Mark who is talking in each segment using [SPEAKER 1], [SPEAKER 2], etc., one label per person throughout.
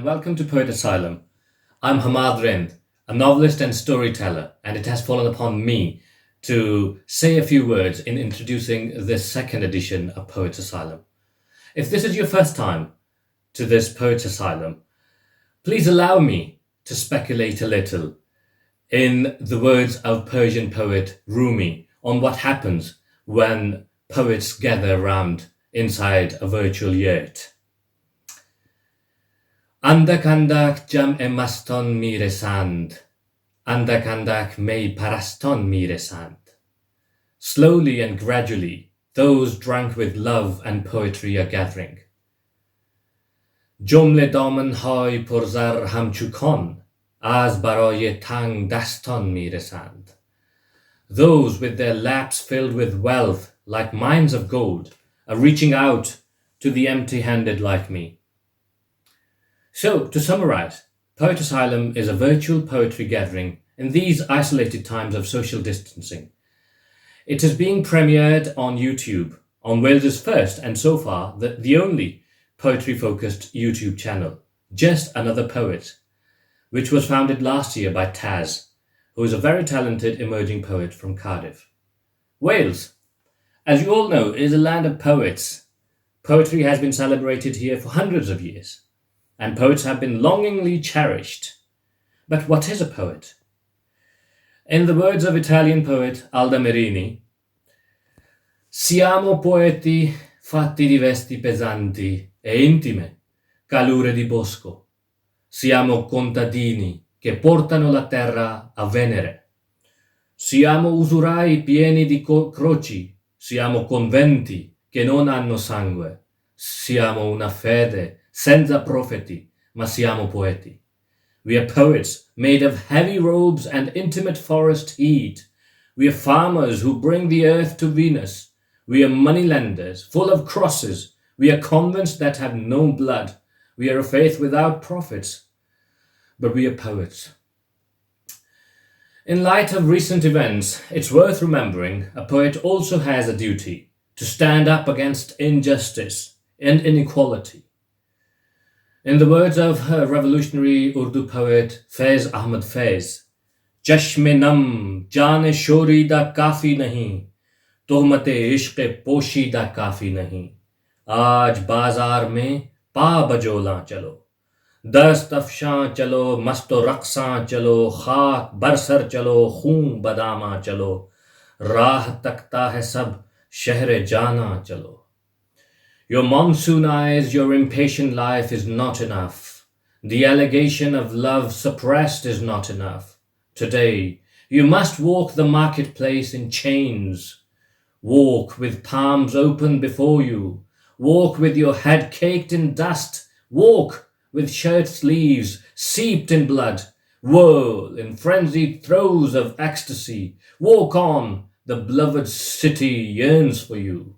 [SPEAKER 1] welcome to Poet Asylum. I'm Hamad Rind, a novelist and storyteller, and it has fallen upon me to say a few words in introducing this second edition of Poet Asylum. If this is your first time to this Poet Asylum, please allow me to speculate a little in the words of Persian poet Rumi on what happens when poets gather around inside a virtual yurt. Andak andak jam'e maston miresand, andak andak mei paraston miresand. Slowly and gradually, those drunk with love and poetry are gathering. Jumle daman hay purzar hamchu kon, az baraye tang daston miresand. Those with their laps filled with wealth like mines of gold are reaching out to the empty-handed like me. So, to summarize, Poet Asylum is a virtual poetry gathering in these isolated times of social distancing. It is being premiered on YouTube, on Wales's first and so far the only poetry-focused YouTube channel, Just Another Poet, which was founded last year by Taz, who is a very talented emerging poet from Cardiff. Wales, as you all know, is a land of poets. Poetry has been celebrated here for hundreds of years, and poets have been longingly cherished. But what is a poet? In the words of Italian poet Alda Merini, siamo poeti fatti di vesti pesanti e intime, calure di bosco. Siamo contadini che portano la terra a Venere. Siamo usurai pieni di croci. Siamo conventi che non hanno sangue. Siamo una fede senza profeti, ma siamo poeti. We are poets made of heavy robes and intimate forest heat. We are farmers who bring the earth to Venus. We are moneylenders full of crosses. We are convents that have no blood. We are a faith without prophets. But we are poets. In light of recent events, it's worth remembering a poet also has a duty to stand up against injustice and inequality. In the words of revolutionary Urdu poet Faiz Ahmad Faiz, Chashme nam jaane shori da kafi nahi, tohmate ishq poshi da kafi nahi. Aaj bazaar mein pa bajola chalo. Dast afshan chalo, masto raqsan chalo, khaak barsar chalo, khoon badama chalo. Raah takta hai sab, shehre jana chalo. Your monsoon eyes, your impatient life is not enough. The allegation of love suppressed is not enough. Today, you must walk the marketplace in chains. Walk with palms open before you. Walk with your head caked in dust. Walk with shirt sleeves seeped in blood. Whirl in frenzied throes of ecstasy. Walk on, the beloved city yearns for you.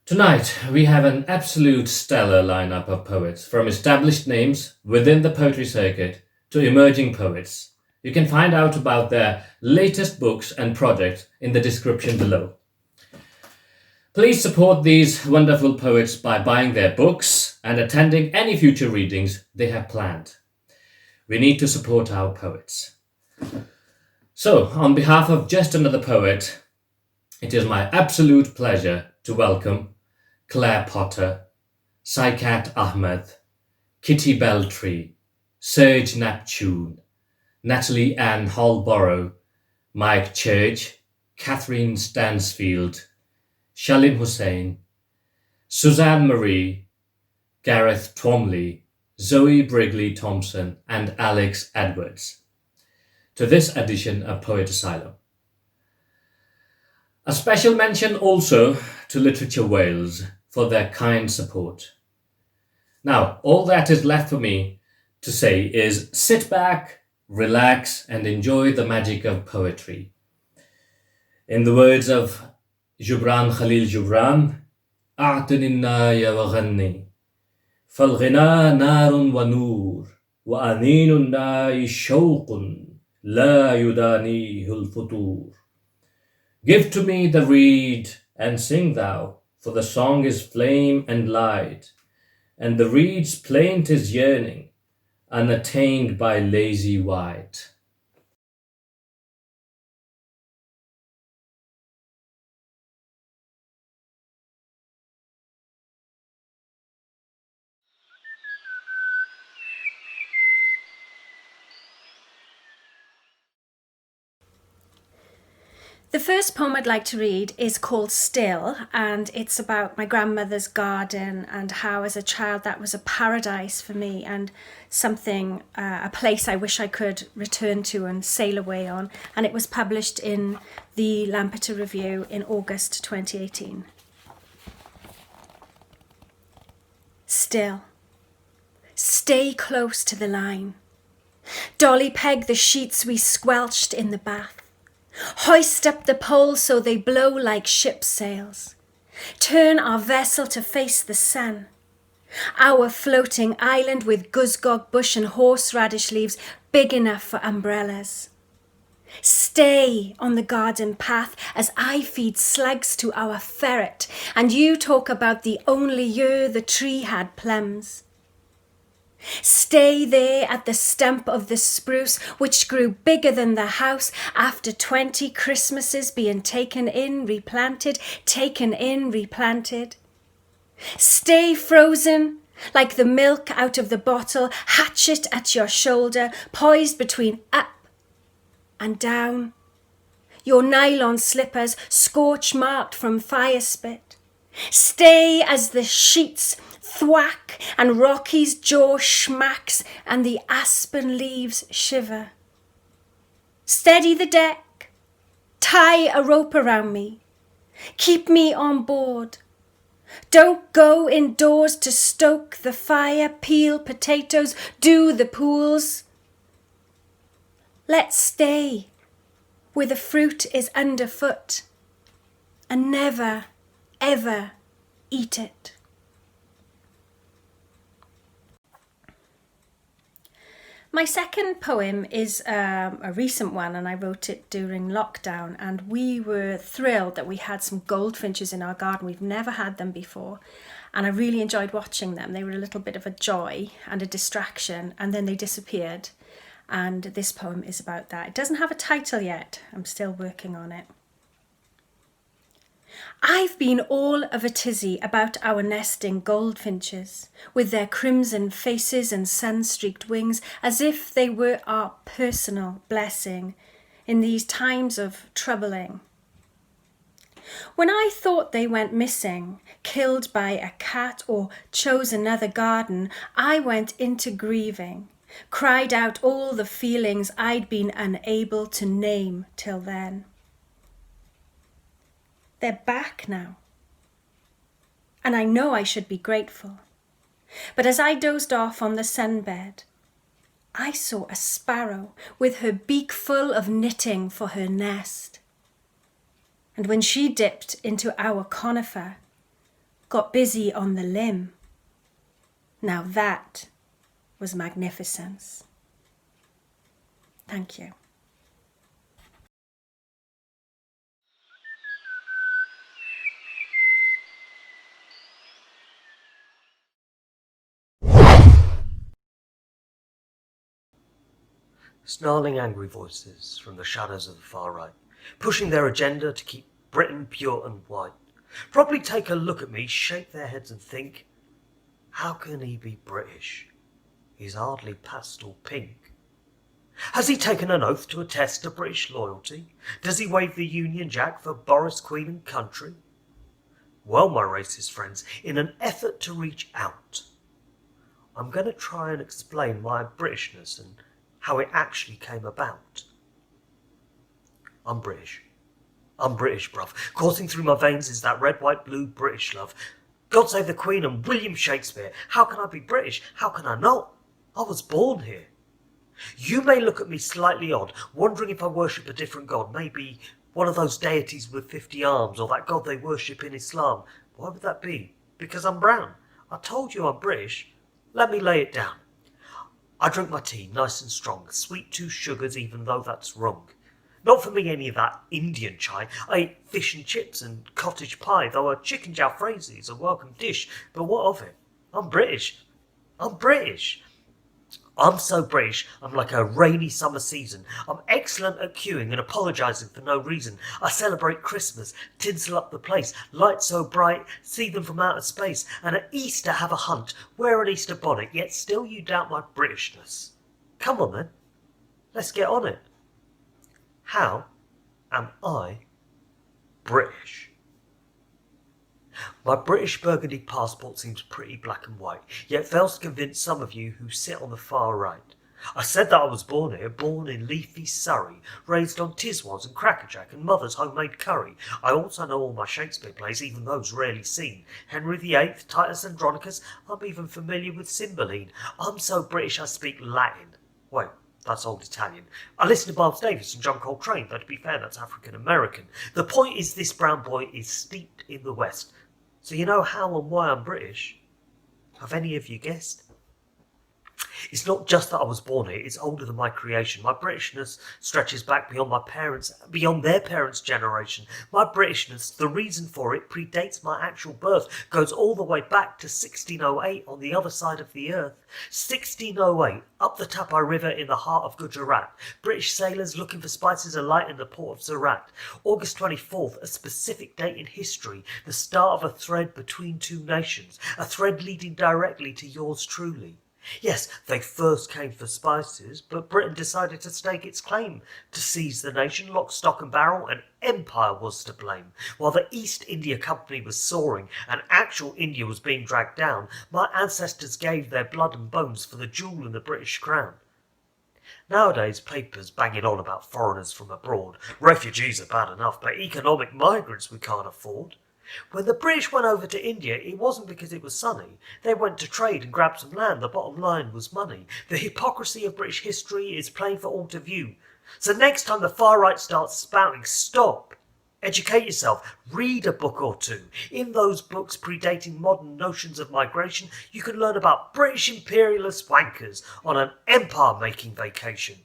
[SPEAKER 1] Tonight, we have an absolute stellar lineup of poets, from established names within the poetry circuit to emerging poets. You can find out about their latest books and projects in the description below. Please support these wonderful poets by buying their books and attending any future readings they have planned. We need to support our poets. So, on behalf of Just Another Poet, it is my absolute pleasure to welcome Claire Potter, Saikat Ahmed, Kitty Beltree, Serge Neptune, Natalie Ann Hallborough, Mike Church, Katherine Stansfield, Shalim M Hussain, Suzanne Marie, Gareth Twamley, Zoë Brigley Thompson, and Alix Edwards to this edition of Poet Asylum. A special mention also to Literature Wales for their kind support. Now, all that is left for me to say is sit back, relax, and enjoy the magic of poetry. In the words of Gibran Khalil Gibran, أعتني الناي وغني فالغناء نار ونور وأنين الناي شوق لا يدانيه الفتور. Give to me the reed and sing thou, for the song is flame and light. and the reed's plaint is yearning, unattained by lazy wight.
[SPEAKER 2] The first poem I'd like to read is called Still, and it's about my grandmother's garden and how as a child that was a paradise for me and something, a place I wish I could return to and sail away on. And it was published in the Lampeter Review in August 2018. Still. Stay close to the line. Dolly peg the sheets we squelched in the bath. Hoist up the poles so they blow like ship sails. Turn our vessel to face the sun. Our floating island with guzgog bush and horseradish leaves big enough for umbrellas. Stay on the garden path as I feed slugs to our ferret and you talk about the only year the tree had plums. Stay there at the stump of the spruce which grew bigger than the house after 20 Christmases being taken in, replanted. Stay frozen like the milk out of the bottle, hatchet at your shoulder, poised between up and down. Your nylon slippers scorch marked from fire spit. Stay as the sheets thwack and Rocky's jaw schmacks and the aspen leaves shiver. Steady the deck, tie a rope around me, keep me on board. Don't go indoors to stoke the fire, peel potatoes, do the pools. Let's stay where the fruit is underfoot and never, ever eat it. My second poem is a recent one, and I wrote it during lockdown, and we were thrilled that we had some goldfinches in our garden. We've never had them before, and I really enjoyed watching them. They were a little bit of a joy and a distraction, and then they disappeared, and this poem is about that. It doesn't have a title yet. I'm still working on it. I've been all of a tizzy about our nesting goldfinches, with their crimson faces and sun-streaked wings, as if they were our personal blessing in these times of troubling. When I thought they went missing, killed by a cat or chose another garden, I went into grieving, cried out all the feelings I'd been unable to name till then. They're back now, and I know I should be grateful. But as I dozed off on the sunbed, I saw a sparrow with her beak full of knitting for her nest. And when she dipped into our conifer, got busy on the limb. Now that was magnificence. Thank you.
[SPEAKER 3] Snarling angry voices from the shadows of the far right, pushing their agenda to keep Britain pure and white, probably take a look at me, shake their heads and think, how can he be British? He's hardly pastel pink. Has he taken an oath to attest to British loyalty? Does he wave the Union Jack for Boris, Queen and country? Well, my racist friends, in an effort to reach out, I'm going to try and explain my Britishness and how it actually came about. I'm British. I'm British, bruv. Coursing through my veins is that red, white, blue British love. God save the Queen and William Shakespeare. How can I be British? How can I not? I was born here. You may look at me slightly odd, wondering if I worship a different god, maybe one of those deities with 50 arms, or that god they worship in Islam. Why would that be? Because I'm brown. I told you I'm British. Let me lay it down. I drink my tea nice and strong, sweet 2 sugars even though that's wrong. Not for me any of that Indian chai. I eat fish and chips and cottage pie, though a chicken jalfrezi is a welcome dish, but what of it? I'm British. I'm British. I'm so British, I'm like a rainy summer season. I'm excellent at queuing and apologising for no reason. I celebrate Christmas, tinsel up the place, lights so bright, see them from outer space, and at Easter have a hunt, wear an Easter bonnet, yet still you doubt my Britishness. Come on then, let's get on it. How am I British? My British burgundy passport seems pretty black and white, yet fails to convince some of you who sit on the far right. I said that I was born here, born in leafy Surrey, raised on Tiswas and crackerjack and mother's homemade curry. I also know all my Shakespeare plays, even those rarely seen. Henry VIII, Titus Andronicus, I'm even familiar with Cymbeline. I'm so British I speak Latin. Wait, that's old Italian. I listen to Miles Davis and John Coltrane, though to be fair, that's African American. The point is this brown boy is steeped in the West. So you know how and why I'm British? Have any of you guessed? It's not just that I was born here, it's older than my creation. My Britishness stretches back beyond their parents' generation. My Britishness, the reason for it, predates my actual birth, goes all the way back to 1608 on the other side of the earth. 1608, up the Tapai River in the heart of Gujarat. British sailors looking for spices alight in the port of Surat. August 24th, a specific date in history, the start of a thread between two nations, a thread leading directly to yours truly. Yes, they first came for spices, but Britain decided to stake its claim to seize the nation, lock, stock and barrel, and empire was to blame. While the East India Company was soaring and actual India was being dragged down, my ancestors gave their blood and bones for the jewel in the British crown. Nowadays, papers banging on about foreigners from abroad. Refugees are bad enough, but economic migrants we can't afford. When the British went over to India, it wasn't because it was sunny. They went to trade and grab some land. The bottom line was money. The hypocrisy of British history is plain for all to view. So next time the far right starts spouting, stop. Educate yourself. Read a book or two. In those books predating modern notions of migration, you can learn about British imperialist wankers on an empire-making vacation.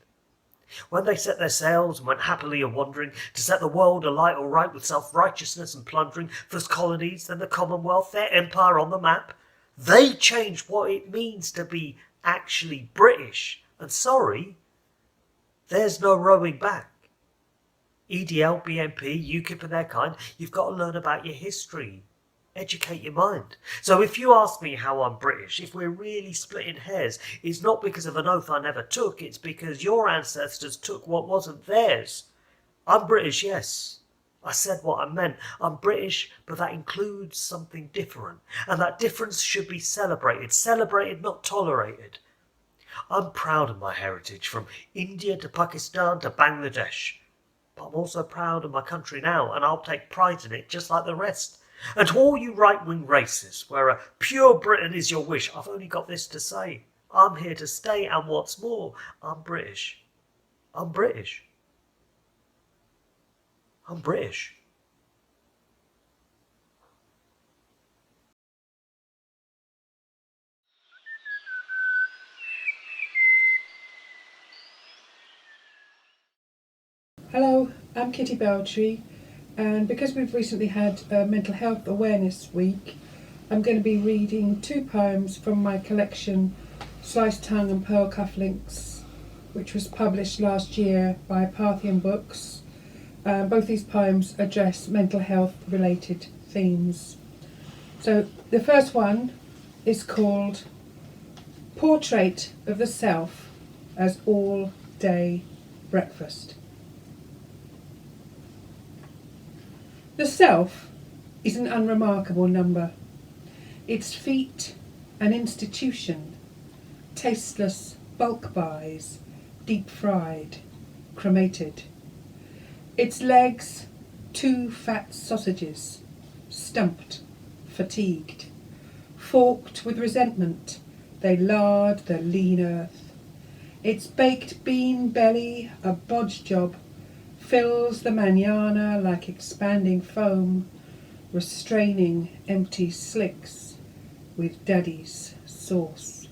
[SPEAKER 3] When they set their sails and went happily a-wandering to set the world alight all right with self-righteousness and plundering, first colonies, then the Commonwealth, their empire on the map, they changed what it means to be actually British. And sorry, there's no rowing back. EDL, BNP, UKIP and their kind, you've got to learn about your history. Educate your mind. So if you ask me how I'm British, if we're really splitting hairs, it's not because of an oath I never took, it's because your ancestors took what wasn't theirs. I'm British, yes. I said what I meant. I'm British, but that includes something different. And that difference should be celebrated, not tolerated. I'm proud of my heritage, from India to Pakistan to Bangladesh. But I'm also proud of my country now, and I'll take pride in it just like the rest. And to all you right-wing racists, where a pure Britain is your wish, I've only got this to say. I'm here to stay, and what's more, I'm British. I'm British. I'm British.
[SPEAKER 4] Hello, I'm Kitty Beltree, and because we've recently had Mental Health Awareness Week, I'm going to be reading two poems from my collection Sliced Tongue and Pearl Cufflinks, which was published last year by Parthian Books. Both these poems address mental health related themes. So the first one is called Portrait of the Self as All-Day Breakfast. The self is an unremarkable number. Its feet an institution, tasteless bulk buys, deep fried, cremated. Its legs 2 fat sausages, stumped, fatigued. Forked with resentment, they lard the lean earth. Its baked bean belly, a bodge job, fills the manana like expanding foam, restraining empty slicks with daddy's sauce.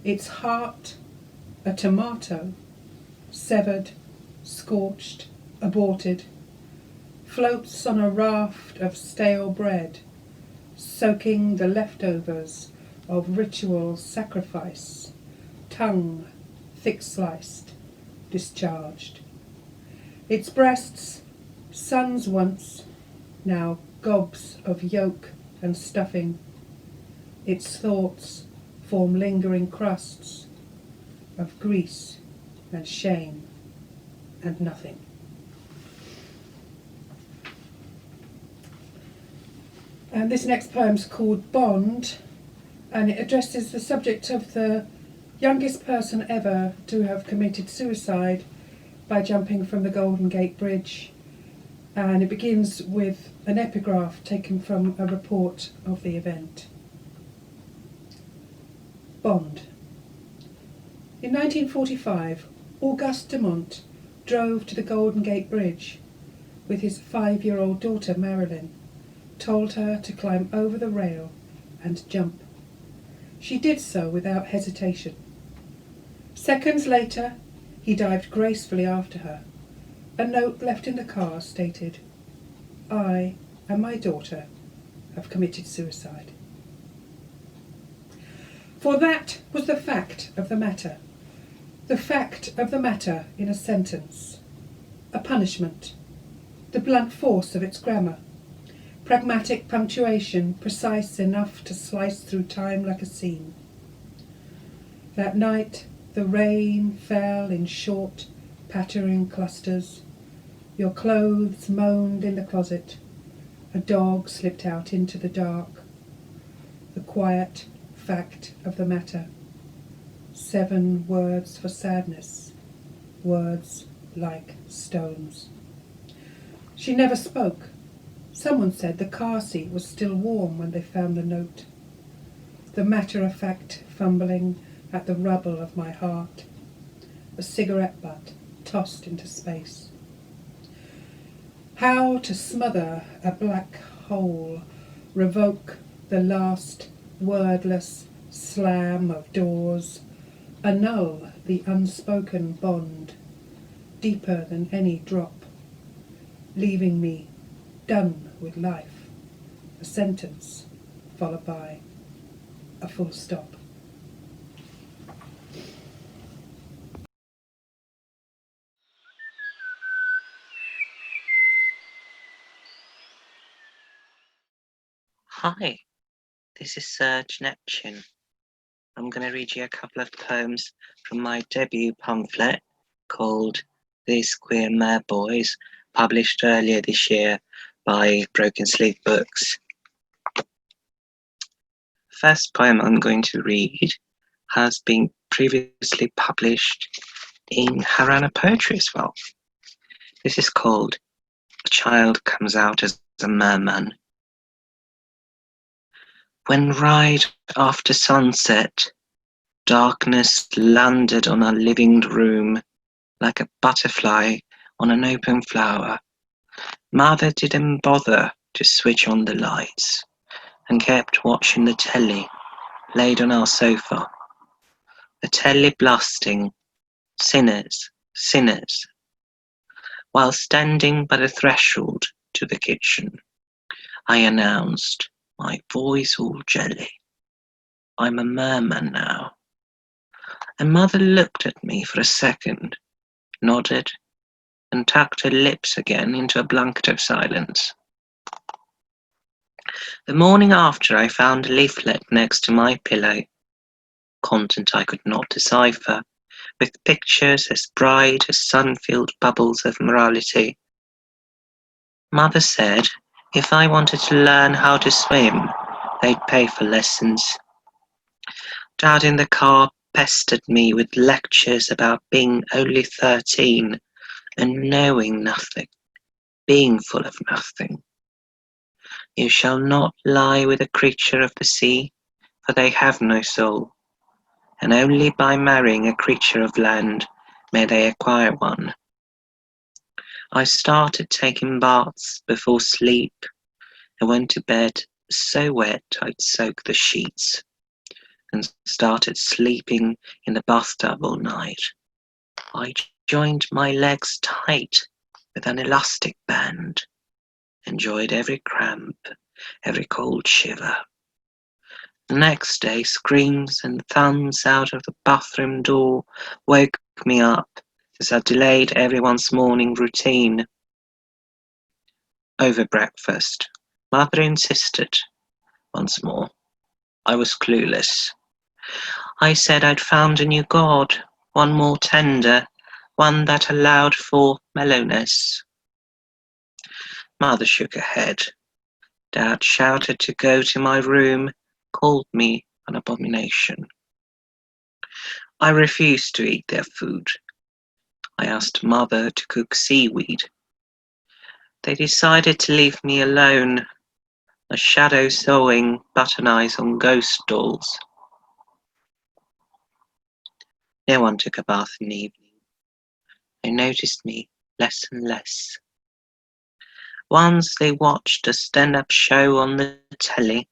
[SPEAKER 4] Its heart, a tomato, severed, scorched, aborted, floats on a raft of stale bread, soaking the leftovers of ritual sacrifice, tongue thick-sliced, discharged. Its breasts, sons once, now gobs of yolk and stuffing. Its thoughts form lingering crusts of grease and shame and nothing. And this next poem's called Bond, and it addresses the subject of the youngest person ever to have committed suicide by jumping from the Golden Gate Bridge. And it begins with an epigraph taken from a report of the event. Bond. In 1945, Auguste Dumont drove to the Golden Gate Bridge with his 5-year-old daughter Marilyn, told her to climb over the rail and jump. She did so without hesitation. Seconds later, he dived gracefully after her. A note left in the car stated, "I and my daughter have committed suicide." For that was the fact of the matter. The fact of the matter in a sentence. A punishment. The blunt force of its grammar. Pragmatic punctuation, precise enough to slice through time like a seam. That night, the rain fell in short, pattering clusters. Your clothes moaned in the closet. A dog slipped out into the dark. The quiet fact of the matter. 7 words for sadness. Words like stones. She never spoke. Someone said the car seat was still warm when they found the note. The matter-of-fact fumbling at the rubble of my heart. A cigarette butt tossed into space. How to smother a black hole, revoke the last wordless slam of doors, annul the unspoken bond, deeper than any drop, leaving me done with life, a sentence followed by a full stop.
[SPEAKER 5] Hi, this is Serge Neptune. I'm going to read you a couple of poems from my debut pamphlet called These Queer Mere Boys, published earlier this year by Broken Sleep Books. First poem I'm going to read has been previously published in Harana Poetry as well. This is called A Child Comes Out as a Merman. When right after sunset, darkness landed on our living room like a butterfly on an open flower, Mother didn't bother to switch on the lights and kept watching the telly laid on our sofa. The telly blasting, sinners, sinners. While standing by the threshold to the kitchen, I announced, my voice all jelly, I'm a merman now. And Mother looked at me for a second, nodded, and tucked her lips again into a blanket of silence. The morning after, I found a leaflet next to my pillow, content I could not decipher, with pictures as bright as sun-filled bubbles of morality. Mother said if I wanted to learn how to swim, they'd pay for lessons. Dad in the car pestered me with lectures about being only 13 and knowing nothing, being full of nothing. You shall not lie with a creature of the sea, for they have no soul, and only by marrying a creature of land may they acquire one. I started taking baths before sleep and went to bed so wet I'd soak the sheets, and started sleeping in the bathtub all night. I joined my legs tight with an elastic band, enjoyed every cramp, every cold shiver. The next day, screams and thumbs out of the bathroom door woke me up as I delayed everyone's morning routine. Over breakfast, Mother insisted once more. I was clueless. I said I'd found a new god, one more tender, one that allowed for mellowness. Mother shook her head. Dad shouted to go to my room, called me an abomination. I refused to eat their food. I asked Mother to cook seaweed. They decided to leave me alone, a shadow sewing button eyes on ghost dolls. No one took a bath in the evening. They noticed me less and less. Once they watched a stand-up show on the telly,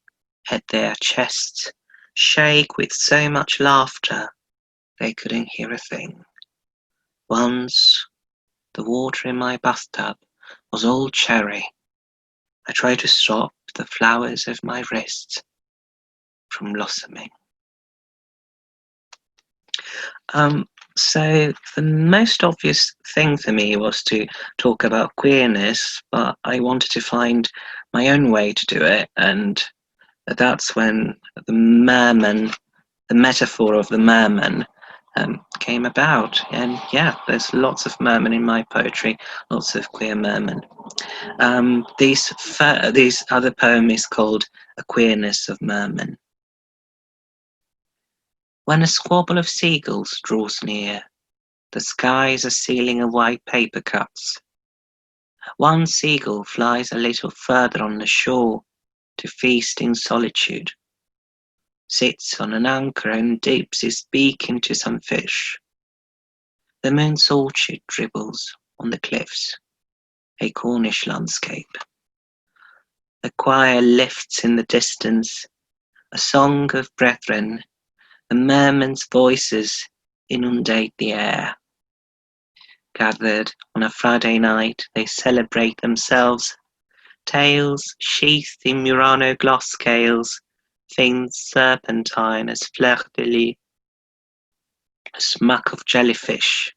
[SPEAKER 5] had their chests shake with so much laughter they couldn't hear a thing. Once, the water in my bathtub was all cherry. I tried to stop the flowers of my wrists from blossoming. So the most obvious thing for me was to talk about queerness, but I wanted to find my own way to do it, and that's when the merman, the metaphor of the merman, came about. And yeah, there's lots of mermen in my poetry, lots of queer mermen. This other poem is called A Queerness of Mermen. When a squabble of seagulls draws near, the skies are sealing of white paper cuts. One seagull flies a little further on the shore to feast in solitude, sits on an anchor and dips his beak into some fish. The moon's orchard dribbles on the cliffs, a Cornish landscape. The choir lifts in the distance, a song of brethren. The mermen's voices inundate the air. Gathered on a Friday night, they celebrate themselves. Tails sheathed in Murano gloss scales, faint serpentine as fleur-de-lis. A smuck of jellyfish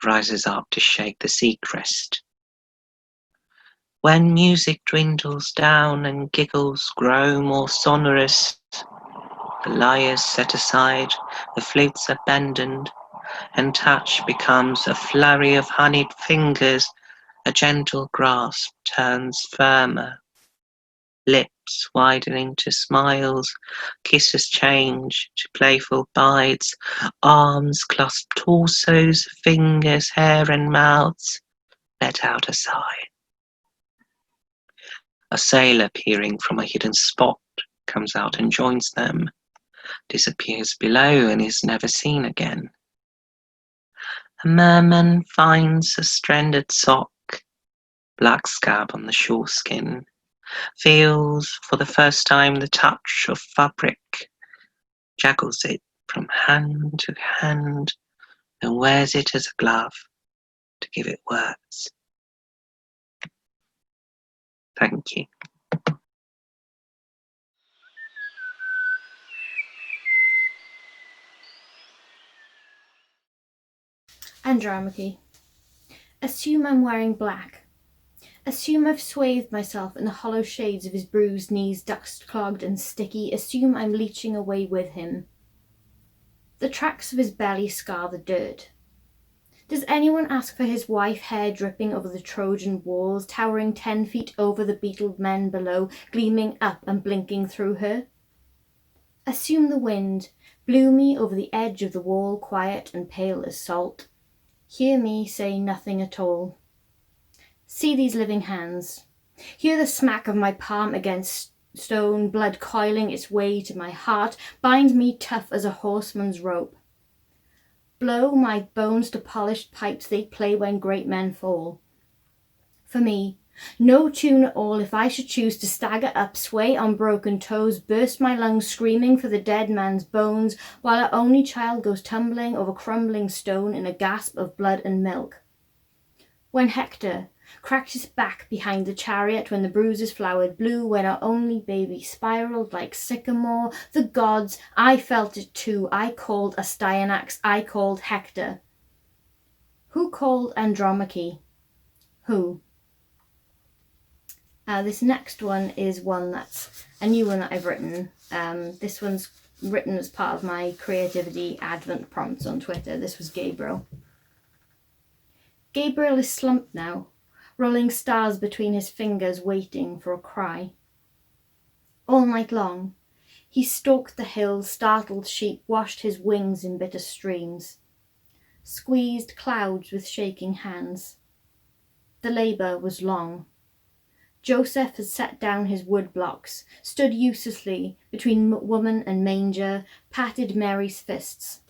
[SPEAKER 5] rises up to shake the sea crest. When music dwindles down and giggles grow more sonorous, the lyres set aside, the flutes abandoned, and touch becomes a flurry of honeyed fingers, a gentle grasp turns firmer. Lips widening to smiles, kisses change to playful bites, arms clasp torsos, fingers, hair and mouths, let out a sigh. A sailor peering from a hidden spot comes out and joins them, disappears below and is never seen again. A merman finds a stranded sock, black scab on the shore skin, feels for the first time the touch of fabric, juggles it from hand to hand, and wears it as a glove to give it words. Thank you.
[SPEAKER 2] Andromache. Assume I'm wearing black. Assume I've swathed myself in the hollow shades of his bruised knees, dust-clogged and sticky. Assume I'm leaching away with him. The tracks of his belly scar the dirt. Does anyone ask for his wife, hair dripping over the Trojan walls, towering 10 feet over the beetled men below, gleaming up and blinking through her? Assume the wind blew me over the edge of the wall, quiet and pale as salt. Hear me say nothing at all. See these living hands. Hear the smack of my palm against stone, blood coiling its way to my heart. Bind me tough as a horseman's rope. Blow my bones to polished pipes they play when great men fall. For me, no tune at all if I should choose to stagger up, sway on broken toes, burst my lungs screaming for the dead man's bones, while our only child goes tumbling over crumbling stone in a gasp of blood and milk. When Hector,
[SPEAKER 6] cracked his back behind the chariot when the bruises flowered blue, when our only baby spiraled like sycamore. The gods, I felt it too. I called Astyanax, I called Hector. Who called Andromache? Who? This next one is one that's a new one that I've written. This one's written as part of my creativity advent prompts on Twitter. This was Gabriel. Gabriel is slumped now, rolling stars between his fingers, waiting for a cry. All night long, he stalked the hills, startled sheep, washed his wings in bitter streams, squeezed clouds with shaking hands. The labour was long. Joseph had set down his wood blocks, stood uselessly between woman and manger, patted Mary's fists.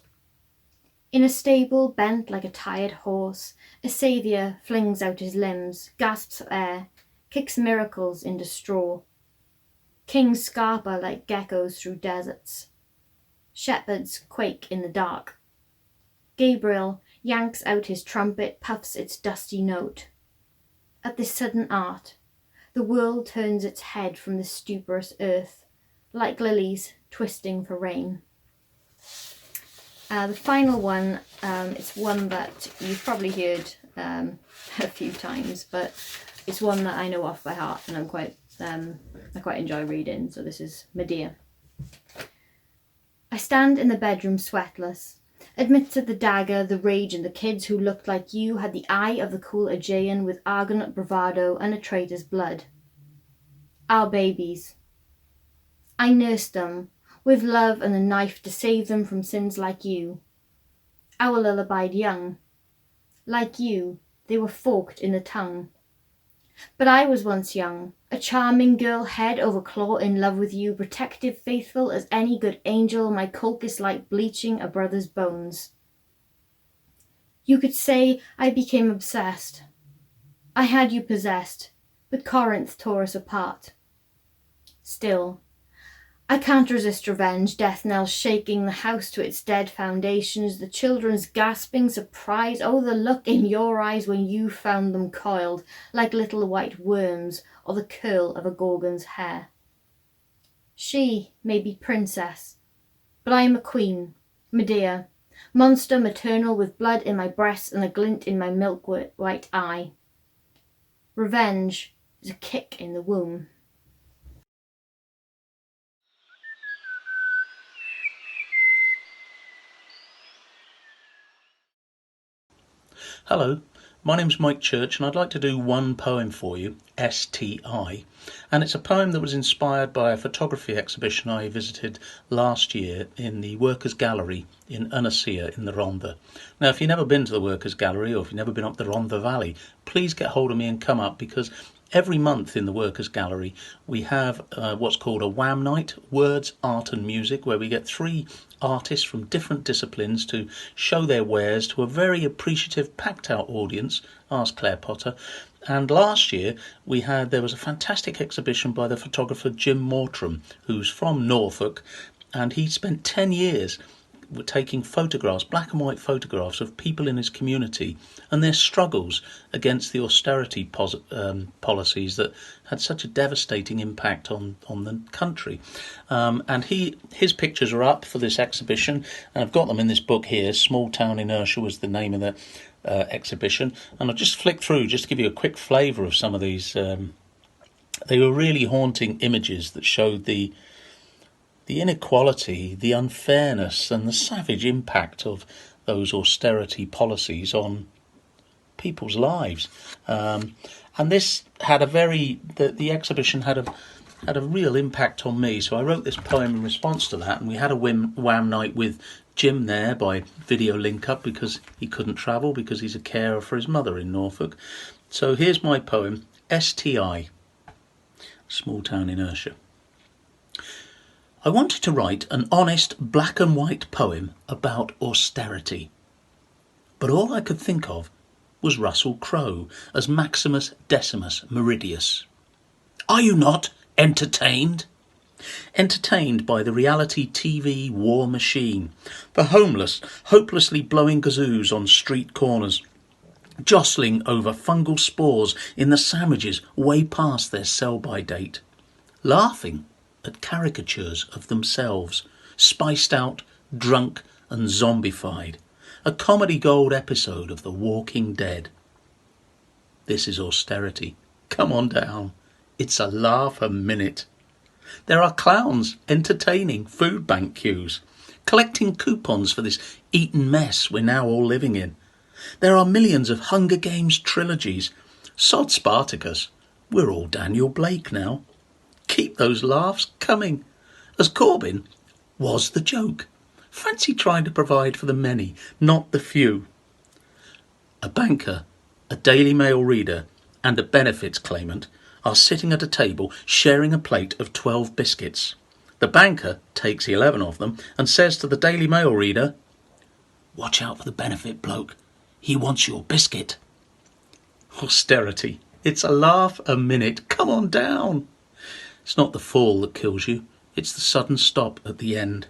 [SPEAKER 6] In a stable bent like a tired horse, a saviour flings out his limbs, gasps for air, kicks miracles into straw. Kings scarper like geckos through deserts. Shepherds quake in the dark. Gabriel yanks out his trumpet, puffs its dusty note. At this sudden art, the world turns its head from the stuporous earth, like lilies twisting for rain. The final one, it's one that you've probably heard a few times, but it's one that I know off by heart, and I quite enjoy reading. So this is Medea. I stand in the bedroom sweatless, amidst the dagger, the rage, and the kids who looked like you, had the eye of the cool Aegean with argonauts bravado and a traitor's blood. Our babies. I nursed them, with love and a knife to save them from sins like you. Our lullabied young. Like you, they were forked in the tongue. But I was once young, a charming girl, head over claw, in love with you, protective, faithful as any good angel, my culcus like bleaching a brother's bones. You could say I became obsessed. I had you possessed, but Corinth tore us apart. Still, I can't resist revenge, death knells shaking the house to its dead foundations, the children's gasping surprise, oh, the look in your eyes when you found them coiled like little white worms, or the curl of a Gorgon's hair. She may be princess, but I am a queen, Medea, monster maternal with blood in my breast and a glint in my milk-white eye. Revenge is a kick in the womb.
[SPEAKER 7] Hello, my name's Mike Church and I'd like to do one poem for you, STI, and it's a poem that was inspired by a photography exhibition I visited last year in the Workers' Gallery in Annecia in the Rhondda. Now, if you've never been to the Workers' Gallery or if you've never been up the Rhondda Valley, please get hold of me and come up, because every month in the Workers' Gallery we have what's called a WAM night, Words, Art and Music, where we get 3 artists from different disciplines to show their wares to a very appreciative, packed out audience. Ask Claire Potter. And last year there was a fantastic exhibition by the photographer Jim Mortram, who's from Norfolk, and he spent 10 years taking photographs, black and white photographs of people in his community and their struggles against the austerity policies that had such a devastating impact on the country. And his pictures are up for this exhibition, and I've got them in this book here. Small Town Inertia was the name of the exhibition, and I'll just flick through just to give you a quick flavour of some of these. They were really haunting images that showed the inequality, the unfairness and the savage impact of those austerity policies on people's lives. And this had the exhibition had a real impact on me. So I wrote this poem in response to that, and we had a WAM night with Jim there by video link up because he couldn't travel because he's a carer for his mother in Norfolk. So here's my poem, STI, Small Town Inertia. I wanted to write an honest black and white poem about austerity, but all I could think of was Russell Crowe as Maximus Decimus Meridius. Are you not entertained? Entertained by the reality TV war machine, the homeless hopelessly blowing kazoos on street corners, jostling over fungal spores in the sandwiches way past their sell-by date, laughing at caricatures of themselves, spiced out, drunk and zombified, a comedy gold episode of The Walking Dead. This is austerity. Come on down. It's a laugh a minute. There are clowns entertaining food bank queues, collecting coupons for this eaten mess we're now all living in. There are millions of Hunger Games trilogies. Sod Spartacus. We're all Daniel Blake now. Keep those laughs coming. As Corbyn was the joke. Fancy trying to provide for the many, not the few. A banker, a Daily Mail reader and a benefits claimant are sitting at a table sharing a plate of 12 biscuits. The banker takes 11 of them and says to the Daily Mail reader, "Watch out for the benefit bloke. He wants your biscuit." Austerity. It's a laugh a minute. Come on down. It's not the fall that kills you. It's the sudden stop at the end.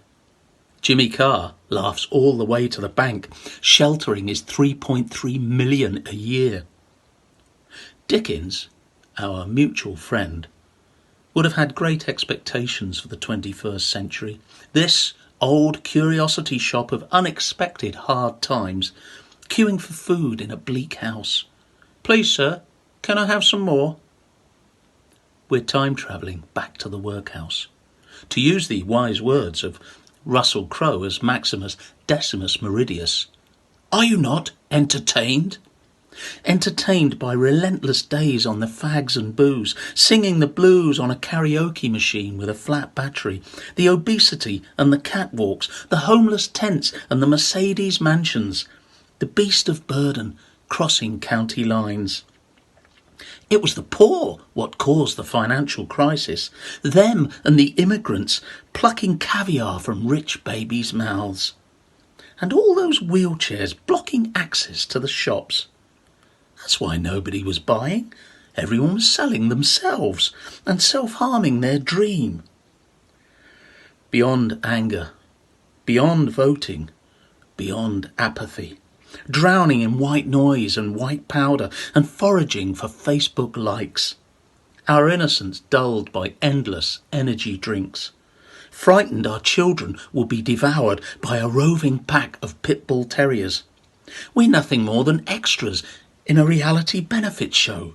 [SPEAKER 7] Jimmy Carr laughs all the way to the bank, sheltering his 3.3 million a year. Dickens, our mutual friend, would have had great expectations for the 21st century. This old curiosity shop of unexpected hard times, queuing for food in a bleak house. "Please, sir, can I have some more?" We're time travelling back to the workhouse. To use the wise words of Russell Crowe as Maximus Decimus Meridius, are you not entertained? Entertained by relentless days on the fags and booze, singing the blues on a karaoke machine with a flat battery, the obesity and the catwalks, the homeless tents and the Mercedes mansions, the beast of burden crossing county lines. It was the poor what caused the financial crisis, them and the immigrants plucking caviar from rich babies' mouths. And all those wheelchairs blocking access to the shops. That's why nobody was buying. Everyone was selling themselves and self-harming their dream. Beyond anger, beyond voting, beyond apathy, drowning in white noise and white powder and foraging for Facebook likes. Our innocence dulled by endless energy drinks. Frightened our children will be devoured by a roving pack of pit bull terriers. We're nothing more than extras in a reality benefit show.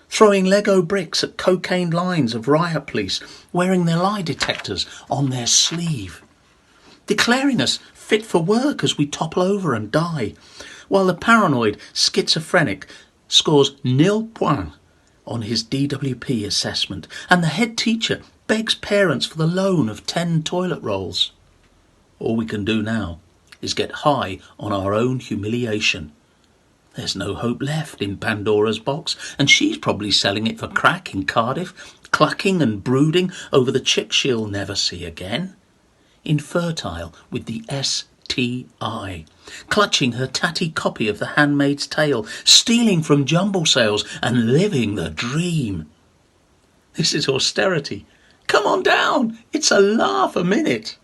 [SPEAKER 7] Throwing Lego bricks at cocaine lines of riot police wearing their lie detectors on their sleeve. Declaring us fit for work as we topple over and die, while the paranoid schizophrenic scores 0 points on his DWP assessment and the head teacher begs parents for the loan of 10 toilet rolls. All we can do now is get high on our own humiliation. There's no hope left in Pandora's box, and she's probably selling it for crack in Cardiff, clucking and brooding over the chick she'll never see again. Infertile with the STI, clutching her tatty copy of The Handmaid's Tale, stealing from jumble sales and living the dream. This is austerity. Come on down. It's a laugh a minute.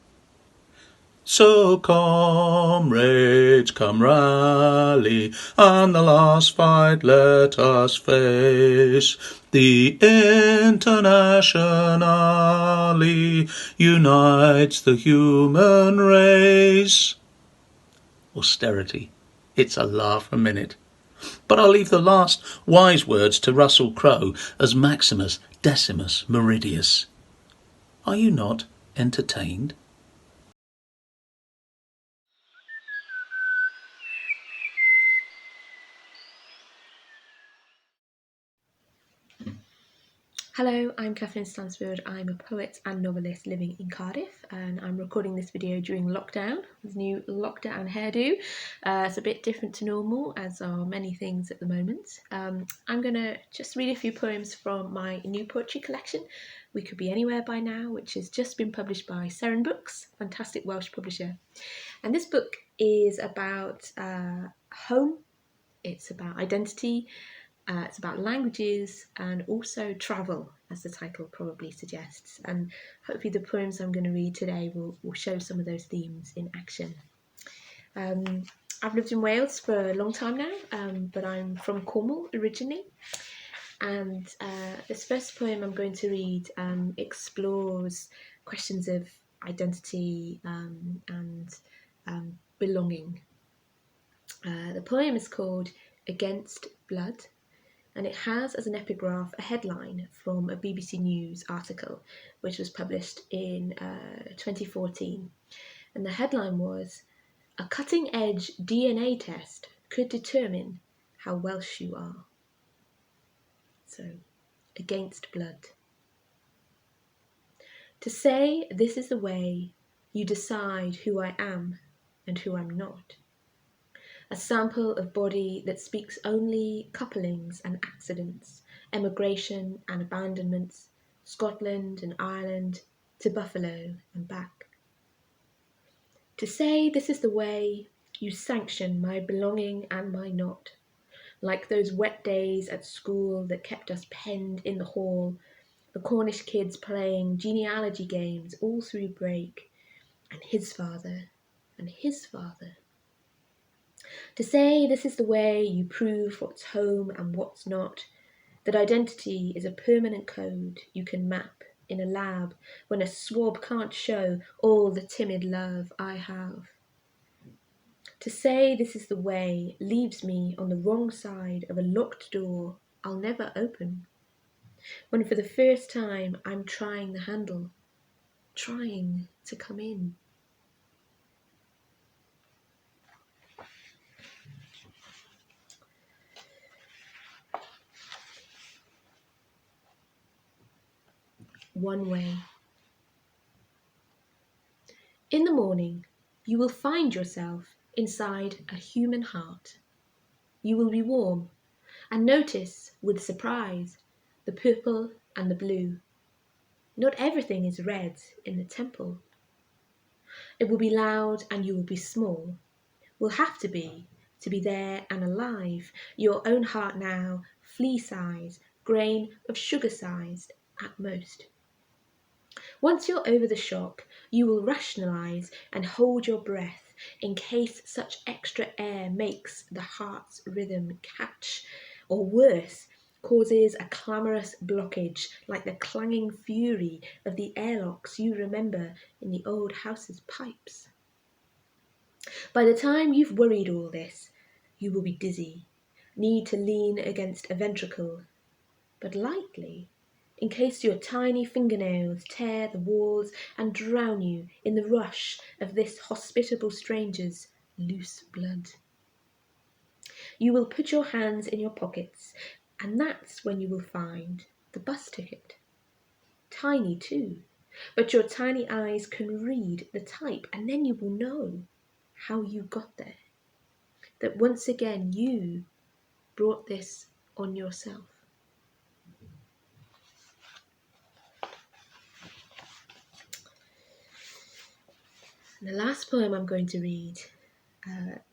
[SPEAKER 7] So comrades, come rally, and the last fight let us face. The Internationale unites the human race. Austerity. It's a laugh a minute. But I'll leave the last wise words to Russell Crowe as Maximus Decimus Meridius. Are you not entertained?
[SPEAKER 8] Hello, I'm Katherine Stansfield. I'm a poet and novelist living in Cardiff, and I'm recording this video during lockdown with new lockdown hairdo. It's a bit different to normal, as are many things at the moment. I'm going to just read a few poems from my new poetry collection, We Could Be Anywhere By Now, which has just been published by Seren Books, fantastic Welsh publisher. And this book is about home, it's about identity, it's about languages and also travel, as the title probably suggests. And hopefully the poems I'm going to read today will show some of those themes in action. I've lived in Wales for a long time now, but I'm from Cornwall originally. And this first poem I'm going to read explores questions of identity and belonging. The poem is called Against Blood, and it has as an epigraph a headline from a BBC News article which was published in 2014. And the headline was, "A cutting-edge DNA test could determine how Welsh you are." So, Against Blood. To say this is the way you decide who I am and who I'm not. A sample of body that speaks only couplings and accidents, emigration and abandonments, Scotland and Ireland, to Buffalo and back. To say this is the way you sanction my belonging and my not, like those wet days at school that kept us penned in the hall, the Cornish kids playing genealogy games all through break, and his father, and his father. To say this is the way you prove what's home and what's not, that identity is a permanent code you can map in a lab when a swab can't show all the timid love I have. To say this is the way leaves me on the wrong side of a locked door I'll never open, when for the first time I'm trying the handle, trying to come in. One way. In the morning, you will find yourself inside a human heart. You will be warm and notice with surprise the purple and the blue. Not everything is red in the temple. It will be loud and you will be small. Will have to be there and alive. Your own heart now, flea-sized, grain of sugar-sized at most. Once you're over the shock, you will rationalise and hold your breath in case such extra air makes the heart's rhythm catch, or worse, causes a clamorous blockage like the clanging fury of the airlocks you remember in the old house's pipes. By the time you've worried all this, you will be dizzy, need to lean against a ventricle, but lightly, in case your tiny fingernails tear the walls and drown you in the rush of this hospitable stranger's loose blood. You will put your hands in your pockets, and that's when you will find the bus ticket. Tiny too, but your tiny eyes can read the type, and then you will know how you got there. That once again you brought this on yourself. And the last poem I'm going to read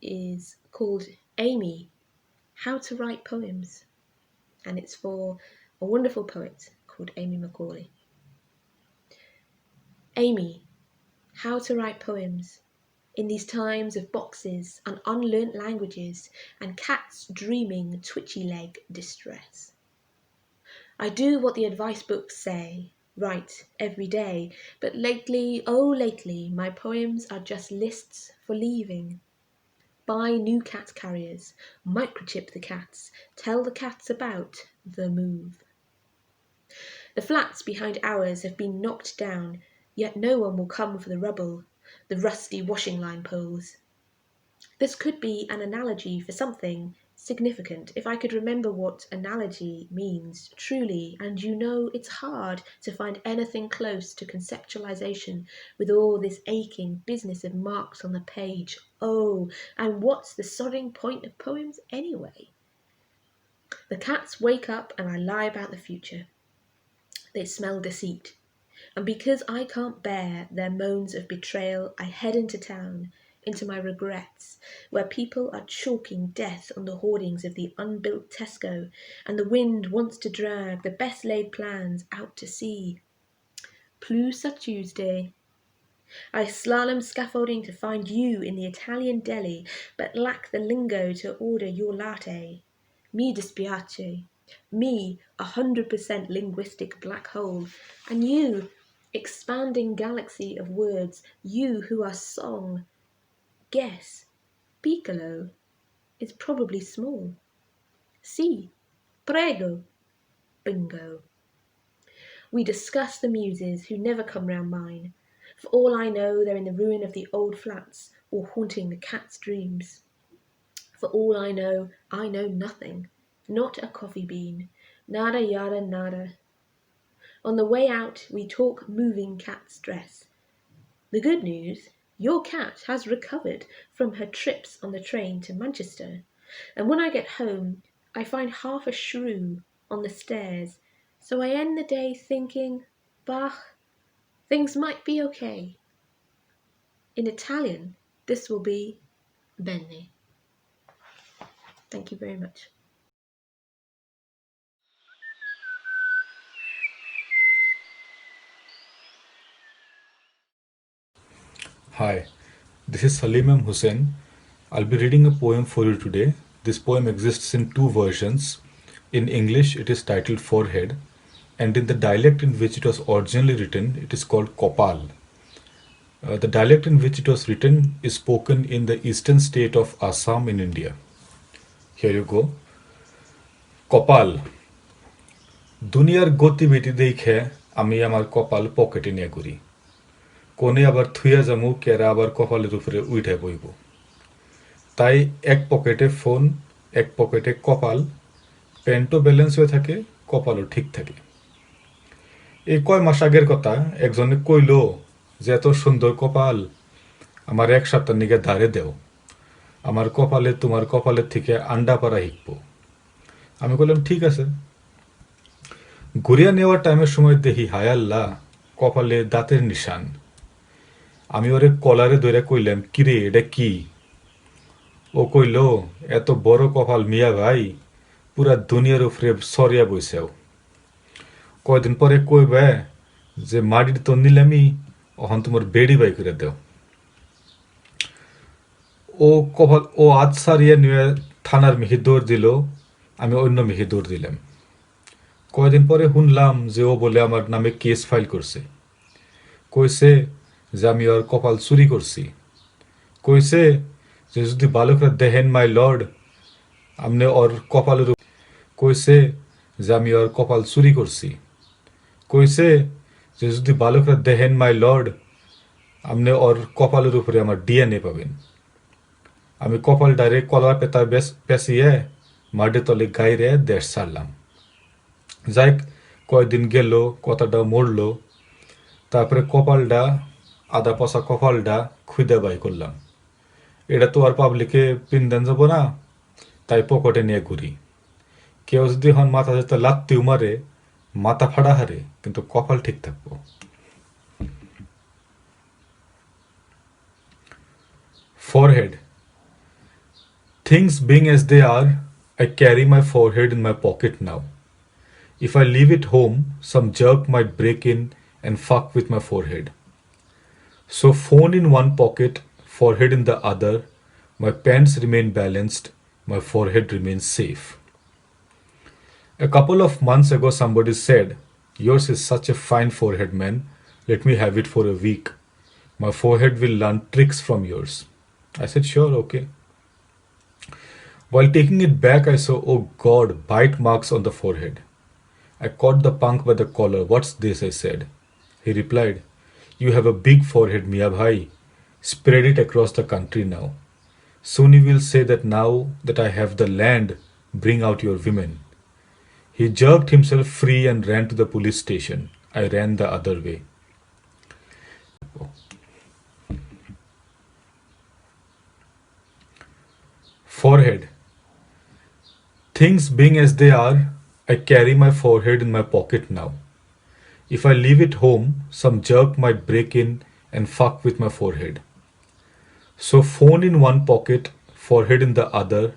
[SPEAKER 8] is called Amy, How to Write Poems. And it's for a wonderful poet called Amy Macaulay. Amy, how to write poems in these times of boxes and unlearnt languages and cats dreaming twitchy leg distress. I do what the advice books say, write every day, but lately, oh lately, my poems are just lists for leaving. Buy new cat carriers, microchip the cats, tell the cats about the move. The flats behind ours have been knocked down, yet no one will come for the rubble, the rusty washing line poles. This could be an analogy for something significant if I could remember what analogy means truly, and you know it's hard to find anything close to conceptualization with all this aching business of marks on the page. Oh, and what's the sodding point of poems anyway? The cats wake up and I lie about the future. They smell deceit, and because I can't bear their moans of betrayal, I head into town, into my regrets, where people are chalking death on the hoardings of the unbuilt Tesco, and the wind wants to drag the best laid plans out to sea. Plus a Tuesday. I slalom scaffolding to find you in the Italian deli, but lack the lingo to order your latte. Mi dispiace. Me, 100% linguistic black hole. And you, expanding galaxy of words, you who are song. Guess, piccolo is probably small. Si, prego, bingo. We discuss the muses who never come round mine. For all I know, they're in the ruin of the old flats or haunting the cat's dreams. For all I know nothing. Not a coffee bean. Nada yada nada. On the way out, we talk moving cat's dress. The good news, your cat has recovered from her trips on the train to Manchester. And when I get home, I find half a shrew on the stairs. So I end the day thinking, bah, things might be okay. In Italian, this will be bene. Thank you very much.
[SPEAKER 9] Hi, this is Shalim M Hussain. I'll be reading a poem for you today. This poem exists in two versions. In English, it is titled Forehead, and in the dialect in which it was originally written, it is called Kopal. The dialect in which it was written is spoken in the eastern state of Assam in India. Here you go. কপাল দুনিয়ার গতিবিধি দেখে আমি আমার কপাল পকেটে নিয়ে ঘুরি কোণে আবার থুইয়া যামু কেরা আবার কপালের উপরে উঠে বইব তাই এক পকেটে ফোন এক পকেটে কপাল প্যান্টও ব্যালেন্স হয়ে থাকে কপালও ঠিক থাকে এই কয় মাস আগের কথা একজনে কইল যে এত সুন্দর কপাল আমার এক সপ্তাহ নিগে ধারে দেও আমার কপালে তোমার কপালের থেকে আন্ডা পাড়া হিকবো আমি বললাম ঠিক আছে ঘুরিয়া নেওয়ার টাইমের সময় দেখি হায় আল্লাহ কপালে দাঁতের নিশান আমি ওরে কলারে ধরে কইলাম কিরে এটা কি ও কইল এত বড় কপাল মিয়া ভাই পুরা দুনিয়ার উপরে সরিয়া বইছেও কয়দিন পরে কইবে যে মাটির তো নিলামি অহন তোমার বেড়ি বাই করে দেও ও কপাল ও আজ সারিয়া নিয়ে থানার মিহি দৌড় দিল আমি অন্য মিহি দৌড় দিলাম কয়দিন পরে শুনলাম যে ও বলে আমার নামে কেস ফাইল করছে কইছে যে আমি ওর কপাল চুরি করছি কইছে যে যদি বালকরা দেখেন মাই লর্ড আমনে ওর কপালের কইছে যে আমি ওর কপাল চুরি করছি কইছে যে যদি বালকরা দেখেন মাই লর্ড আমনে ওর কপালের উপরে আমার ডিএনএ পাবেন আমি কপাল ডাইরেক্ট কলার পেতা পেঁচিয়ে মাটির তলে গাইরে দেশ ছাড়লাম যাই কয়দিন গেল কথাটা মরল তারপরে কপালটা আদা পচা কপালটা খুঁজে বাই করলাম এটা তো আর পাবলিকে পিনদেন যাব না তাই পকেটে নিয়ে ঘুরি কেউ যদি হন মাথা যেতে লাত্তিও মারে মাথা ফাড়া হারে কিন্তু কপাল ঠিক থাকবো Forehead. Things being as they are, I carry my forehead in my pocket now. If I leave it home, some jerk might break in and fuck with my forehead. So phone in one pocket, forehead in the other, my pants remain balanced, my forehead remains safe. A couple of months ago somebody said, yours is such a fine forehead, man, let me have it for a week. My forehead will learn tricks from yours. I said, sure, okay. While taking it back, I saw, oh God, bite marks on the forehead. I caught the punk by the collar. What's this? I said. He replied, you have a big forehead, Mia Bhai. Spread it across the country now. Soon you will say that now that I have the land, bring out your women. He jerked himself free and ran to the police station. I ran the other way. Forehead. Things being as they are, I carry my forehead in my pocket now. If I leave it home, some jerk might break in and fuck with my forehead. So phone in one pocket, forehead in the other,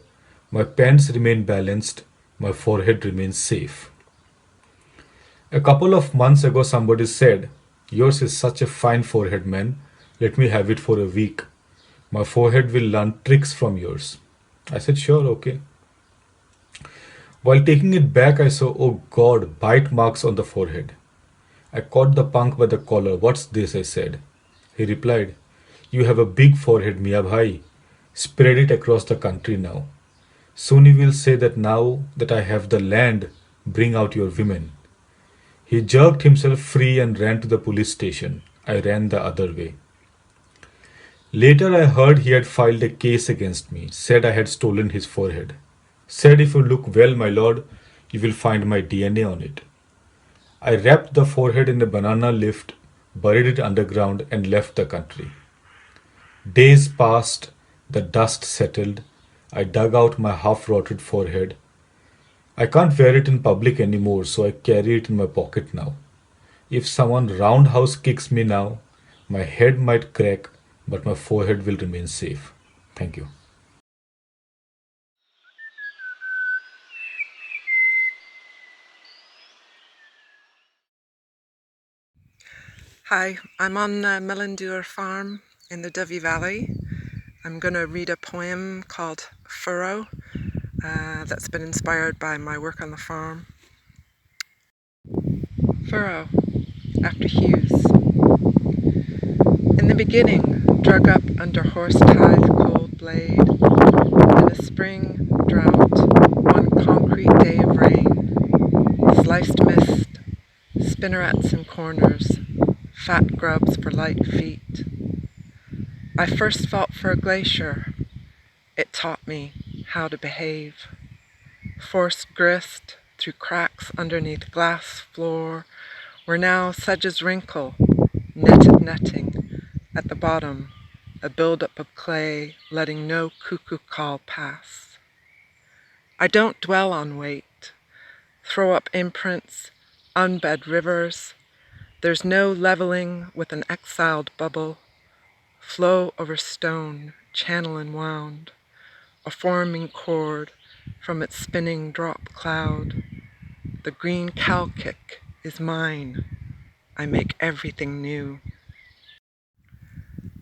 [SPEAKER 9] my pants remain balanced, my forehead remains safe. A couple of months ago somebody said, yours is such a fine forehead, man, Let me have it for a week. My forehead will learn tricks from yours. I said, sure, okay. While taking it back, I saw, oh God, bite marks on the forehead. I caught the punk by the collar. What's this? I said. He replied, you have a big forehead, Mia Bhai. Spread it across the country now. Soon you will say that now that I have the land, bring out your women. He jerked himself free and ran to the police station. I ran the other way. Later I heard he had filed a case against me, said I had stolen his forehead. Said if you look well, my lord, you will find my DNA on it. I wrapped the forehead in a banana leaf, buried it underground and left the country. Days passed, the dust settled. I dug out my half-rotted forehead. I can't wear it in public anymore, so I carry it in my pocket now. If someone roundhouse kicks me now, my head might crack, but my forehead will remain safe. Thank you.
[SPEAKER 10] Hi, I'm on Mellandur Farm in the Dovey Valley. I'm going to read a poem called Furrow that's been inspired by my work on the farm. Furrow, after Hughes. In the beginning, drug up under horse-tithe cold blade, in a spring drought, one concrete day of rain, sliced mist, spinnerets in corners, fat grubs for light feet. I first felt for a glacier. It taught me how to behave. Forced grist through cracks underneath glass floor, where now sedges wrinkle, netted netting. At the bottom, a buildup of clay, letting no cuckoo call pass. I don't dwell on weight. Throw up imprints, unbed rivers. There's no leveling with an exiled bubble. Flow over stone, channel enwound. A forming chord from its spinning drop cloud. The green cow kick is mine. I make everything new.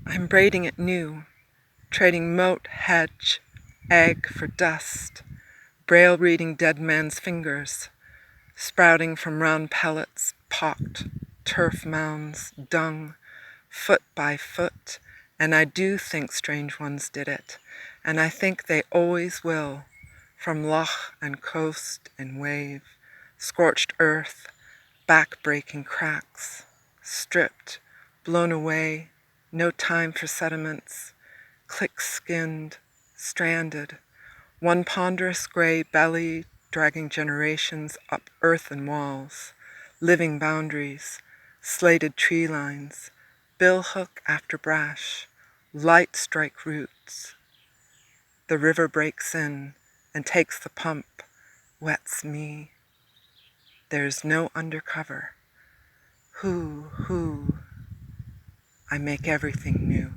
[SPEAKER 10] I'm braiding it new, trading moat, hedge, egg for dust, braille reading dead man's fingers, sprouting from round pellets, pocked, turf mounds, dung, foot by foot, and I do think strange ones did it, and I think they always will, from loch and coast and wave, scorched earth, back-breaking cracks, stripped, blown away, no time for sediments, click-skinned, stranded, one ponderous grey belly dragging generations up earthen walls, living boundaries, slated tree lines, billhook after brash, light strike roots. The river breaks in and takes the pump, wets me. There's no undercover. Who, I make everything new.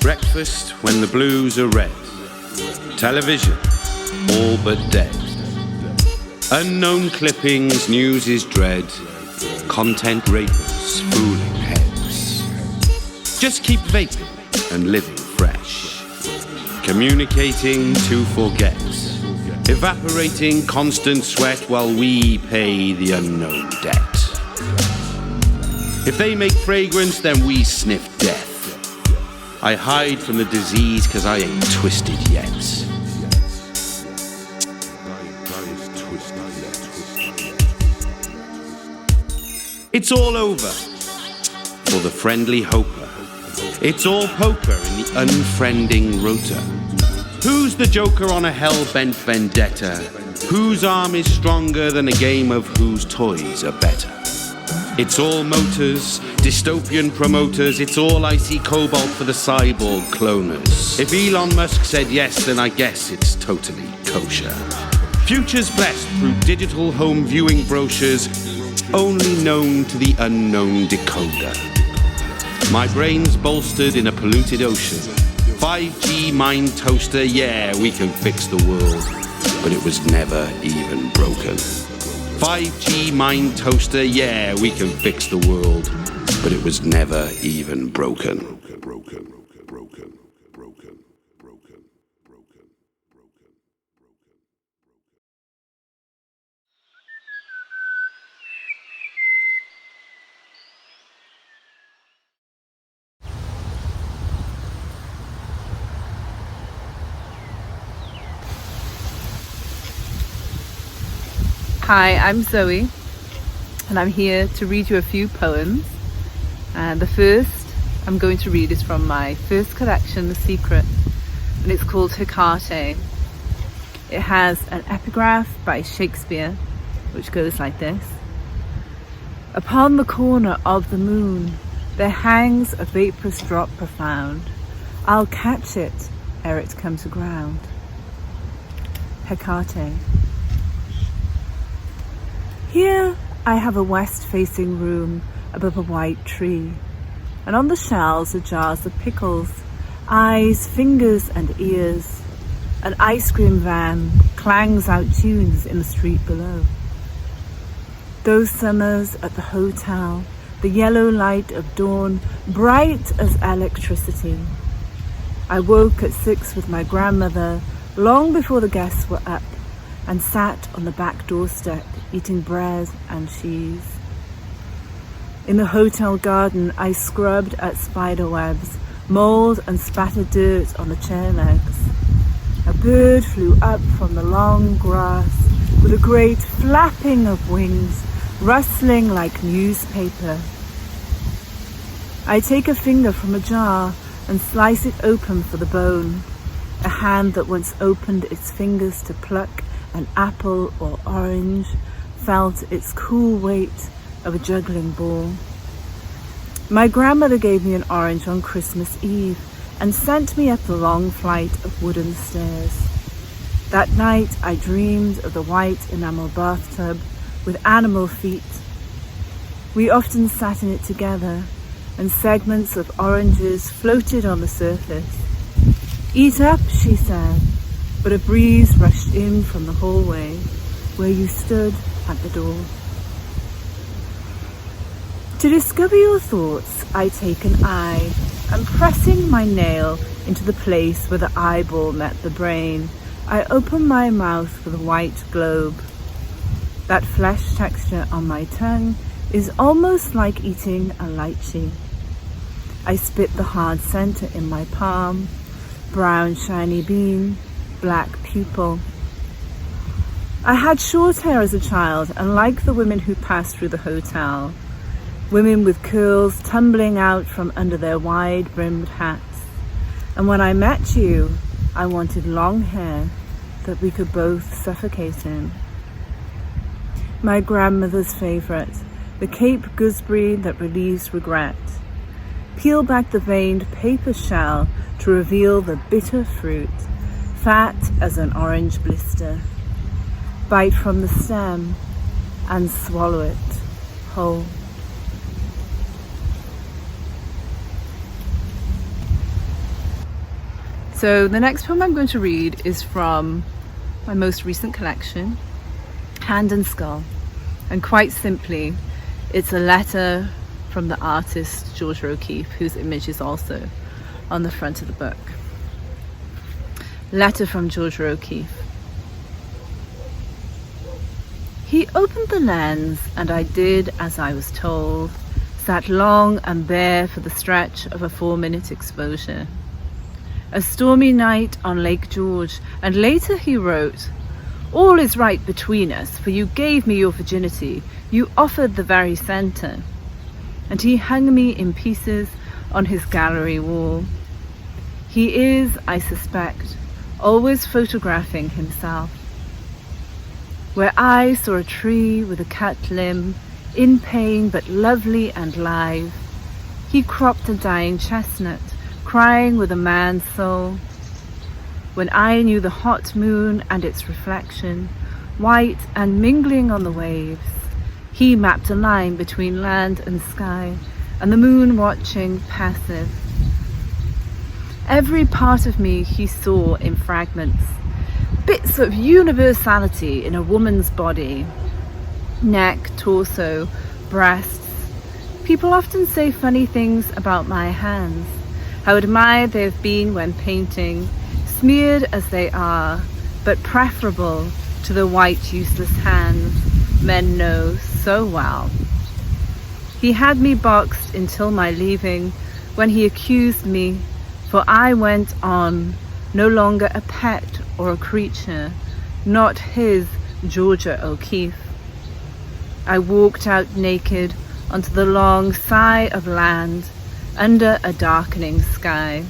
[SPEAKER 11] Breakfast when the blues are red. Television, all but dead. Unknown clippings, news is dread. Content rapers, fooling heads. Just keep vaping and living fresh. Communicating to forget. Evaporating constant sweat while we pay the unknown debt. If they make fragrance, then we sniff death. I hide from the disease 'cause I ain't twisted yet. It's all over for the friendly hoper. It's all poker in the unfriending rota. Who's the joker on a hell-bent vendetta? Whose arm is stronger than a game of whose toys are better? It's all motors, dystopian promoters. It's all icy cobalt for the cyborg cloners. If Elon Musk said yes, then I guess it's totally kosher. Futures blessed through digital home viewing brochures, only known to the unknown decoder. My brain's bolstered in a polluted ocean. 5G mind toaster, yeah, we can fix the world, but it was never even broken. 5G mind toaster, yeah, we can fix the world, but it was never even broken.
[SPEAKER 12] Hi, I'm Zoe, and I'm here to read you a few poems. And the first I'm going to read is from my first collection, The Secret, and it's called Hecate. It has an epigraph by Shakespeare, which goes like this. Upon the corner of the moon there hangs a vaporous drop profound. I'll catch it ere it come to ground. Hecate. Here I have a west-facing room above a white tree, and on the shelves are jars of pickles, eyes, fingers and ears. An ice cream van clangs out tunes in the street below. Those summers at the hotel, the yellow light of dawn, bright as electricity. I woke at 6 with my grandmother, long before the guests were up, and sat on the back doorstep eating bread and cheese. In the hotel garden, I scrubbed at spider webs, mould and spattered dirt on the chair legs. A bird flew up from the long grass with a great flapping of wings, rustling like newspaper. I take a finger from a jar and slice it open for the bone. A hand that once opened its fingers to pluck an apple or orange felt its cool weight of a juggling ball. My grandmother gave me an orange on Christmas Eve and sent me up the long flight of wooden stairs. That night I dreamed of the white enamel bathtub with animal feet. We often sat in it together, and segments of oranges floated on the surface. Eat up, she said, but a breeze rushed in from the hallway where you stood at the door. To discover your thoughts, I take an eye, and pressing my nail into the place where the eyeball met the brain, I open my mouth with a white globe. That flesh texture on my tongue is almost like eating a lychee. I spit the hard center in my palm, brown shiny bean, black pupil. I had short hair as a child, and like the women who passed through the hotel, women with curls tumbling out from under their wide-brimmed hats. And when I met you, I wanted long hair that we could both suffocate in. My grandmother's favourite, the Cape gooseberry that relieves regret. Peel back the veined paper shell to reveal the bitter fruit, fat as an orange blister. Bite from the stem and swallow it whole. So the next poem I'm going to read is from my most recent collection, Hand and Skull. And quite simply, it's a letter from the artist Georgia O'Keeffe, whose image is also on the front of the book. Letter from Georgia O'Keeffe. He opened the lens, and I did as I was told, sat long and bare for the stretch of a 4-minute exposure. A stormy night on Lake George, and later he wrote, "All is right between us, for you gave me your virginity, you offered the very centre." And he hung me in pieces on his gallery wall. He is, I suspect, always photographing himself. Where I saw a tree with a cut limb, in pain but lovely and live, he cropped a dying chestnut, crying with a man's soul. When I knew the hot moon and its reflection, white and mingling on the waves. He mapped a line between land and sky, and the moon watching passive. Every part of me he saw in fragments, bits of universality in a woman's body. Neck, torso, breasts. People often say funny things about my hands, how admired they have been when painting, smeared as they are, but preferable to the white, useless hands men know so well. He had me boxed until my leaving, when he accused me, for I went on, no longer a pet or a creature, not his Georgia O'Keeffe. I walked out naked onto the long sigh of land, under a darkening sky.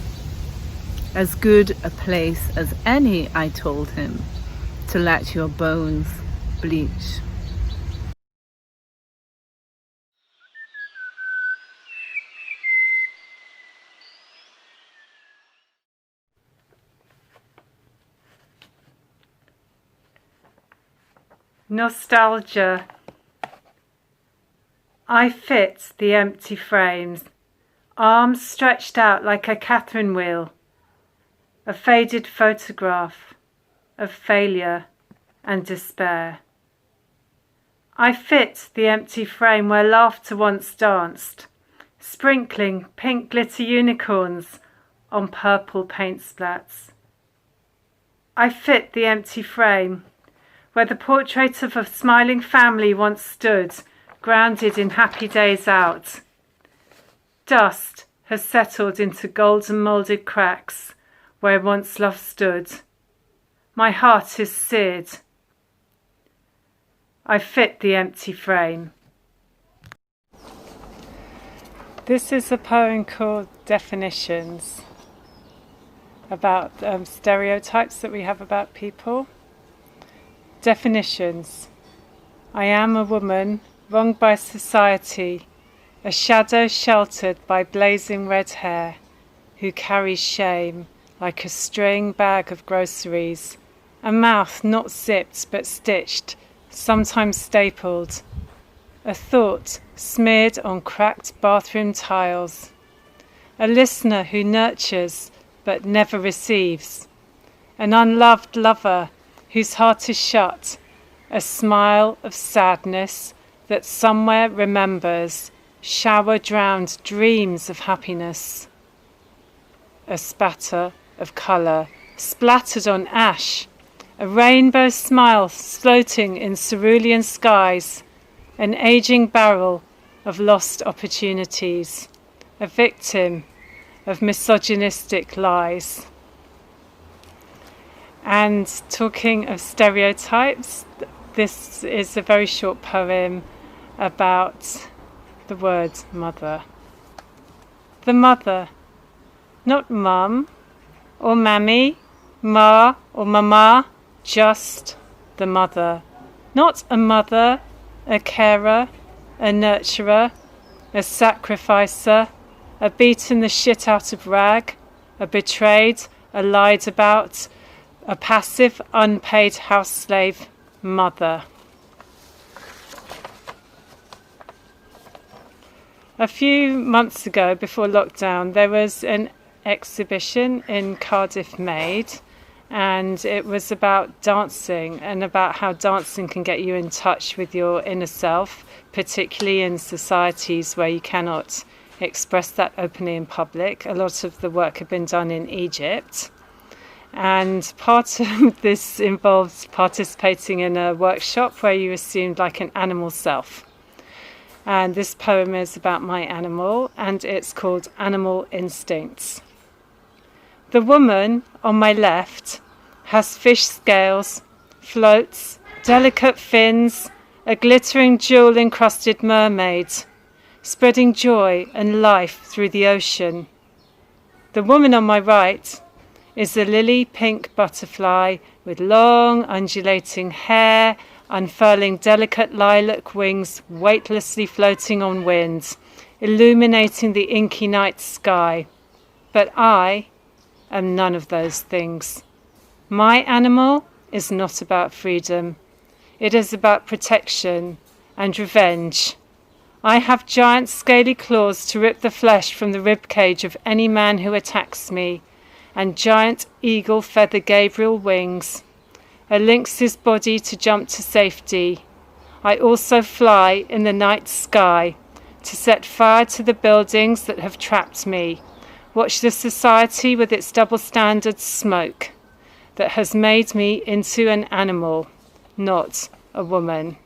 [SPEAKER 12] As good a place as any, I told him, to let your bones bleach. Nostalgia. I fit the empty frames, arms stretched out like a Catherine wheel, a faded photograph of failure and despair. I fit the empty frame where laughter once danced, sprinkling pink glitter unicorns on purple paint splats. I fit the empty frame where the portrait of a smiling family once stood, grounded in happy days out. Dust has settled into golden moulded cracks where once love stood. My heart is seared. I fit the empty frame. This is a poem called Definitions, about stereotypes that we have about people. Definitions. I am a woman wronged by society, a shadow sheltered by blazing red hair, who carries shame like a string bag of groceries, a mouth not zipped but stitched, sometimes stapled, a thought smeared on cracked bathroom tiles, a listener who nurtures but never receives, an unloved lover whose heart is shut, a smile of sadness that somewhere remembers shower-drowned dreams of happiness, a spatter of colour splattered on ash, a rainbow smile floating in cerulean skies, an ageing barrel of lost opportunities, a victim of misogynistic lies. And talking of stereotypes, this is a very short poem about the word mother. The mother, not mum or mammy, ma or mama, just the mother. Not a mother, a carer, a nurturer, a sacrificer, a beaten the shit out of rag, a betrayed, a lied about, a passive, unpaid house slave mother. A few months ago, before lockdown, there was an exhibition in Cardiff made, and it was about dancing and about how dancing can get you in touch with your inner self, particularly in societies where you cannot express that openly in public. A lot of the work had been done in Egypt. And part of this involves participating in a workshop where you assumed like an animal self. And this poem is about my animal, and it's called Animal Instincts. The woman on my left has fish scales, floats, delicate fins, a glittering jewel-encrusted mermaid, spreading joy and life through the ocean. The woman on my right is a lily pink butterfly with long undulating hair, unfurling delicate lilac wings weightlessly floating on winds, illuminating the inky night sky. But I am none of those things. My animal is not about freedom.
[SPEAKER 13] It is about protection and revenge. I have giant scaly claws to rip the flesh from the ribcage of any man who attacks me, and giant eagle feather Gabriel wings, a lynx's body to jump to safety. I also fly in the night sky to set fire to the buildings that have trapped me. Watch the society with its double standard smoke that has made me into an animal, not a woman.